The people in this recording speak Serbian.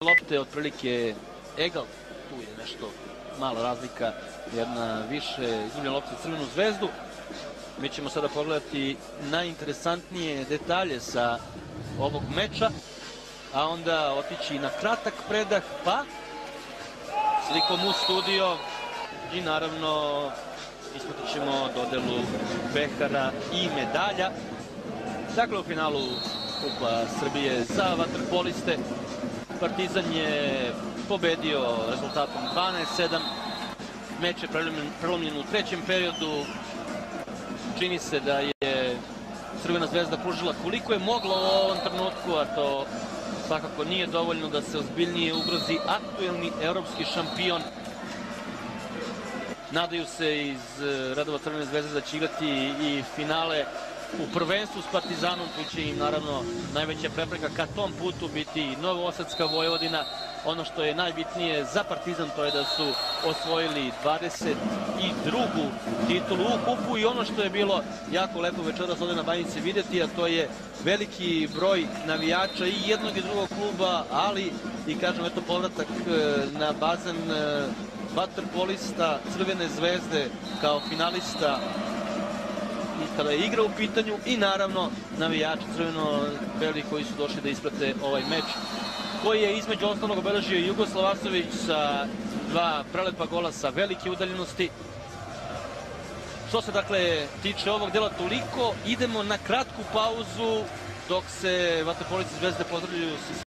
lopte otprilike egal, tu je nešto mala razlika, jedna više izgubljena lopta za Crvenu zvezdu. Mi ćemo sada pogledati najinteresantnije detalje sa ovog meča, a onda otići na kratak predah, pa slikom u studio i naravno ispratit ćemo dodelu pehara i medalja. Dakle, u finalu Kupa Srbije za vaterpoliste Partizan je pobedio rezultatom 12-7. Meč je prelomljen u trećem periodu. Čini se da je Crvena zvezda pružila koliko je mogla u ovom trenutku, a to svakako nije dovoljno da se ozbiljnije ugrozi aktuelni evropski šampion. Nadaju se iz redova Crvene zvezde da će igrati i finale u prvenstvu s Partizanom, koji će im naravno najveća prepreka ka tom putu biti Novosadska Vojvodina. Ono što je najbitnije za Partizan to je da su osvojili 22. titulu u kupu i ono što je bilo jako lepo večeras ovde na Banjici videti, a to je veliki broj navijača i jednog i drugog kluba, ali i kažem eto povratak na bazen vaterpolista Crvene zvezde kao finalista kada je igra u pitanju i naravno navijači crveno-beli koji su došli da isprate ovaj meč, koji je između osnovnog obeležio Jugoslav Arsović sa dva prelepa gola sa velike udaljenosti. Što se dakle tiče ovog dela toliko, idemo na kratku pauzu dok se vaterpolisti Zvezde pozdravljaju